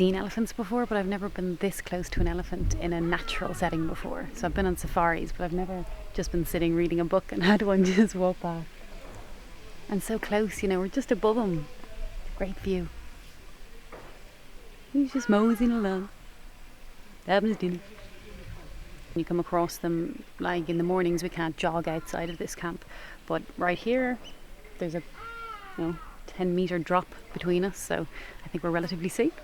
seen elephants before, but I've never been this close to an elephant in a natural setting before. So I've been on safaris, but I've never just been sitting reading a book and had one just walk past. And so close, we're just above him. Great view. He's just moseying along. Having his dinner. You come across them, like in the mornings we can't jog outside of this camp, but right here there's a 10-metre drop between us, so I think we're relatively safe.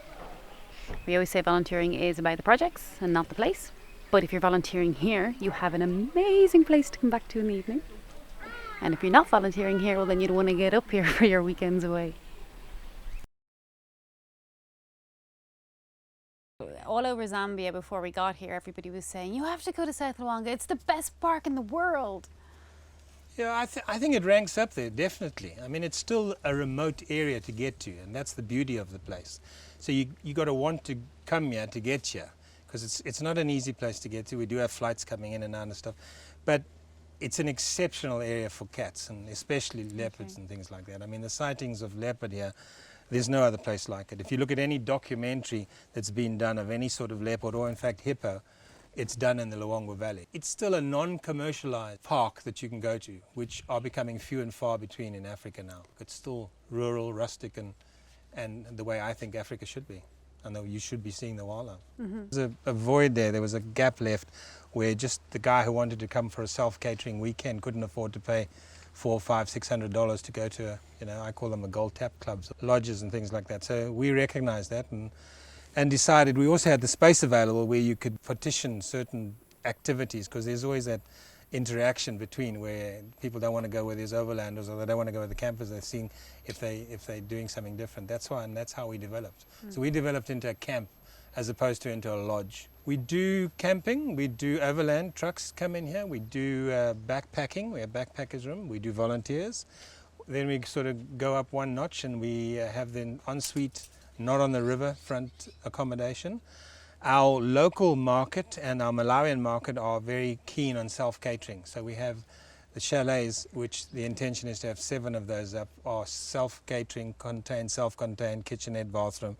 We always say volunteering is about the projects and not the place, but if you're volunteering here you have an amazing place to come back to in the evening, and if you're not volunteering here, well then you don't want to get up here for your weekends away. All over Zambia before we got here, everybody was saying, you have to go to South Luangwa, it's the best park in the world. Yeah, I think it ranks up there, definitely. I mean, it's still a remote area to get to, and that's the beauty of the place. So you got to want to come here to get here, because it's not an easy place to get to. We do have flights coming in and out and stuff, but it's an exceptional area for cats, and especially leopards and things like that. I mean, the sightings of leopard here, there's no other place like it. If you look at any documentary that's been done of any sort of leopard, or in fact hippo, it's done in the Luangwa Valley. It's still a non-commercialized park that you can go to, which are becoming few and far between in Africa now. It's still rural, rustic, and the way I think Africa should be. And you should be seeing the wildlife. There's a void there was a gap left where just the guy who wanted to come for a self-catering weekend couldn't afford to pay $400, $500, $600 to go to I call them a gold tap clubs, lodges and things like that. So we recognized that and decided we also had the space available where you could partition certain activities, because there's always that interaction between where people don't want to go where there's overlanders, or they don't want to go where the campers they've seen if they're doing something different. That's why, and that's how we developed. So we developed into a camp as opposed to into a lodge. We do camping, we do overland, trucks come in here, we do backpacking, we have backpackers room, we do volunteers. Then we sort of go up one notch and we have the ensuite, not on the river front accommodation. Our local market and our Malawian market are very keen on self-catering. So we have the chalets, which the intention is to have 7 of those up, are self-catering, self-contained kitchenette, bathroom,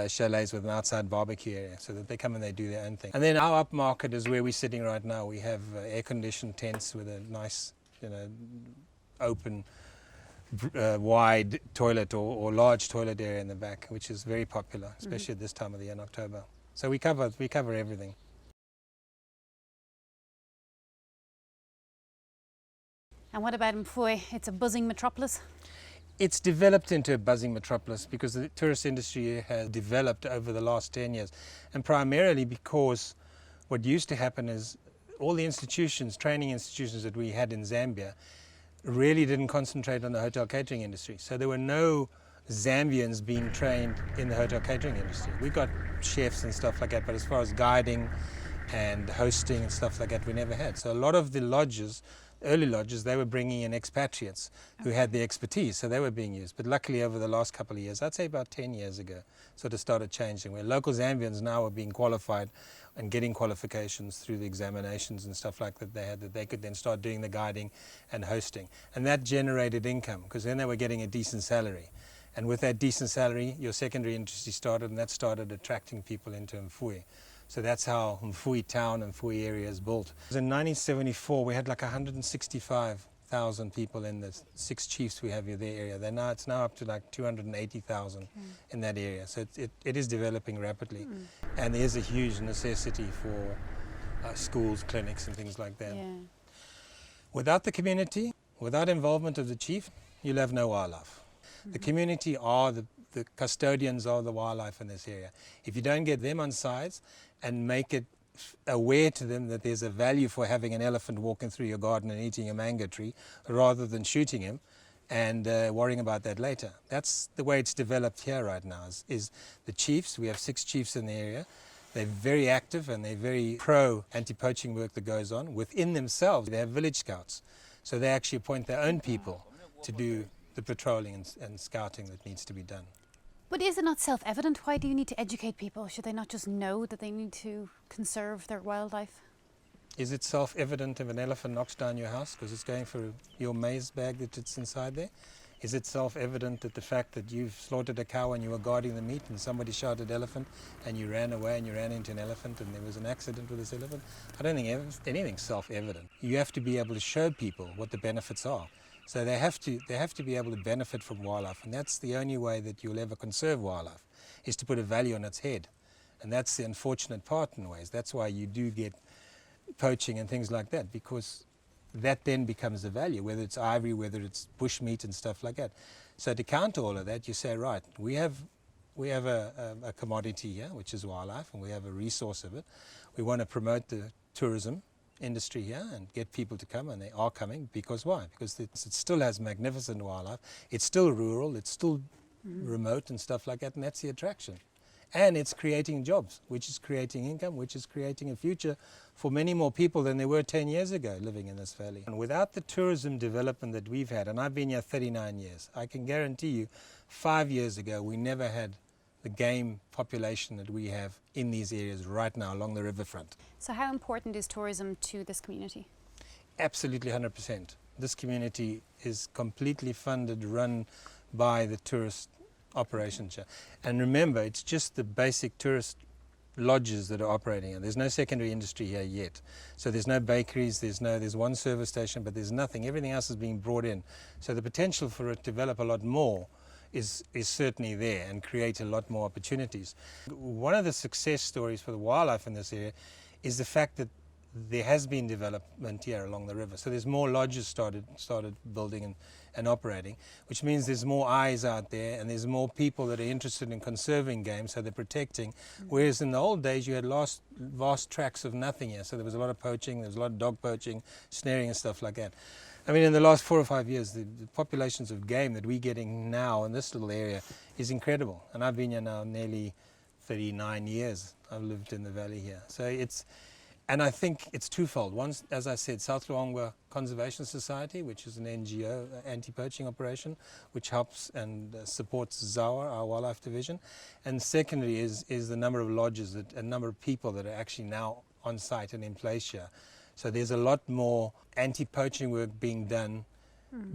chalets with an outside barbecue area, so that they come and they do their own thing. And then our up market is where we're sitting right now. We have air-conditioned tents with a nice, open, wide toilet or large toilet area in the back, which is very popular, especially at this time of the year in October. So we cover everything. And what about Mfue? It's a buzzing metropolis. It's developed into a buzzing metropolis because the tourist industry has developed over the last 10 years, and primarily because what used to happen is all the institutions, training institutions that we had in Zambia, really didn't concentrate on the hotel catering industry. So there were no Zambians being trained in the hotel catering industry. We got chefs and stuff like that, but as far as guiding and hosting and stuff like that, we never had. So a lot of the lodges, early lodges, they were bringing in expatriates who had the expertise, so they were being used. But luckily over the last couple of years, I'd say about 10 years ago, sort of started changing, where local Zambians now are being qualified and getting qualifications through the examinations and stuff like that they had, that they could then start doing the guiding and hosting. And that generated income, because then they were getting a decent salary. And with that decent salary, your secondary industry started, and that started attracting people into Mfue. So that's how Mfue town and Mfue area is built. In 1974, we had like 165,000 people in the 6 chiefs we have in the area. It's now up to like 280,000 in that area. So it is developing rapidly. And there's a huge necessity for schools, clinics and things like that. Yeah. Without the community, without involvement of the chief, you'll have no wildlife. The community are the custodians of the wildlife in this area. If you don't get them on sides and make it aware to them that there's a value for having an elephant walking through your garden and eating a mango tree rather than shooting him and worrying about that later. That's the way it's developed here right now, is the chiefs. We have 6 chiefs in the area. They're very active and they're very pro anti-poaching work that goes on. Within themselves, they have village scouts. So they actually appoint their own people to do the patrolling and scouting that needs to be done. But is it not self-evident? Why do you need to educate people? Should they not just know that they need to conserve their wildlife? Is it self-evident if an elephant knocks down your house because it's going for your maize bag that it's inside there? Is it self-evident that the fact that you've slaughtered a cow and you were guarding the meat and somebody shot an elephant and you ran away and you ran into an elephant and there was an accident with this elephant? I don't think anything's self-evident. You have to be able to show people what the benefits are. So they have to be able to benefit from wildlife, and that's the only way that you'll ever conserve wildlife, is to put a value on its head. And that's the unfortunate part in ways. That's why you do get poaching and things like that, because that then becomes the value, whether it's ivory, whether it's bush meat and stuff like that. So to counter all of that, you say, right, we have a commodity here, which is wildlife, and we have a resource of it. We want to promote the tourism industry here and get people to come, and they are coming. Because why? Because it still has magnificent wildlife. It's still rural, it's still remote and stuff like that, and that's the attraction. And it's creating jobs, which is creating income, which is creating a future for many more people than there were 10 years ago living in this valley. And without the tourism development that we've had, and I've been here 39 years, I can guarantee you 5 years ago we never had the game population that we have in these areas right now along the riverfront. So how important is tourism to this community? Absolutely 100%. This community is completely funded, run by the tourist operations here. And remember, it's just the basic tourist lodges that are operating here. There's no secondary industry here yet. So there's no bakeries, there's one service station, but there's nothing. Everything else is being brought in. So the potential for it to develop a lot more is certainly there and create a lot more opportunities. One of the success stories for the wildlife in this area is the fact that there has been development here along the river. So there's more lodges started building and operating, which means there's more eyes out there and there's more people that are interested in conserving game, so they're protecting. Whereas in the old days you had vast tracts of nothing here. So there was a lot of poaching, there was a lot of dog poaching, snaring and stuff like that. I mean, in the last 4 or 5 years, the populations of game that we're getting now in this little area is incredible. And I've been here now nearly 39 years. I've lived in the valley here. So and I think it's twofold. One, as I said, South Luangwa Conservation Society, which is an NGO, anti-poaching operation, which helps and supports ZAWA, our wildlife division. And secondly is the number of lodges, a number of people that are actually now on site and in place here. So there's a lot more anti-poaching work being done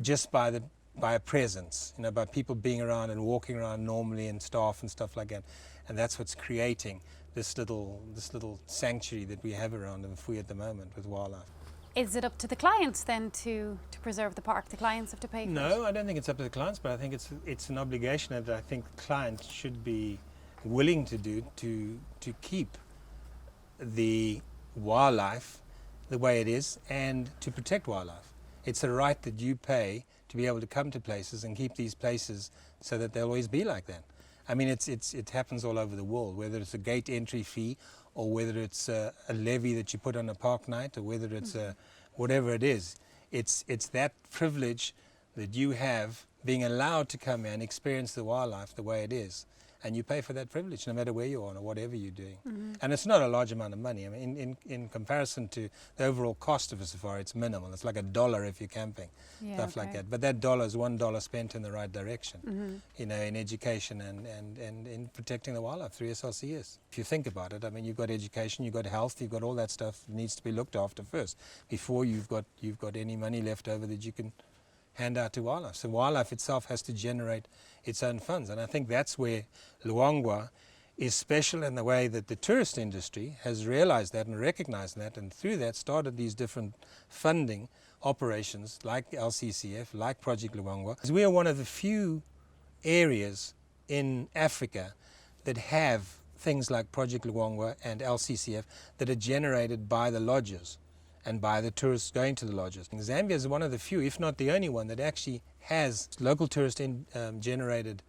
just by a presence, by people being around and walking around normally, and staff and stuff like that. And that's what's creating this little sanctuary that we have around Mfui at the moment with wildlife. Is it up to the clients then to preserve the park? The clients have to pay for it? No, I don't think it's up to the clients, but I think it's an obligation that I think the clients should be willing to do to keep the wildlife the way it is and to protect wildlife. It's a right that you pay to be able to come to places and keep these places so that they'll always be like that. I mean, it happens all over the world, whether it's a gate entry fee or whether it's a levy that you put on a park night or whether it's whatever it is. It's that privilege that you have being allowed to come here and experience the wildlife the way it is. And you pay for that privilege no matter where you are or whatever you're doing. And it's not a large amount of money. I mean, in comparison to the overall cost of a safari, it's minimal. It's like $1 if you're camping, stuff like that. But that dollar is $1 spent in the right direction, in education and in protecting the wildlife through SLCS. If you think about it, I mean, you've got education, you've got health, you've got all that stuff that needs to be looked after first before you've got any money left over that you can hand out to wildlife. So wildlife itself has to generate its own funds, and I think that's where Luangwa is special in the way that the tourist industry has realized that and recognized that, and through that started these different funding operations like LCCF, like Project Luangwa. We are one of the few areas in Africa that have things like Project Luangwa and LCCF that are generated by the lodges and by the tourists going to the lodges. Zambia is one of the few, if not the only one, that actually has local tourist generated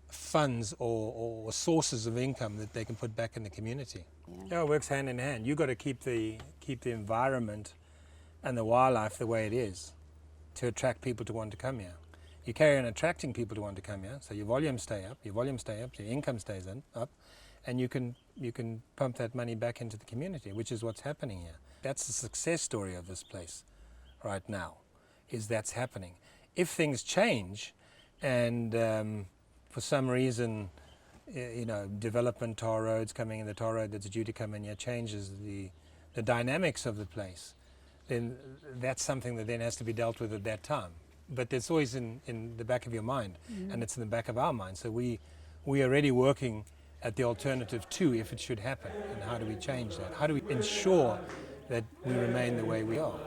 funds or sources of income that they can put back in the community. Yeah, it works hand in hand. You've got to keep the environment and the wildlife the way it is to attract people to want to come here. You carry on attracting people to want to come here, so your volumes stay up, your income stays up, and you can pump that money back into the community, which is what's happening here. That's the success story of this place right now, is that's happening. If things change and for some reason, development, tar roads coming in, the tar road that's due to come in here changes the dynamics of the place, then that's something that then has to be dealt with at that time. but it's always in the back of your mind, and it's in the back of our mind. So we are already working at the alternative too, if it should happen. And how do we change that? How do we ensure that we remain the way we are?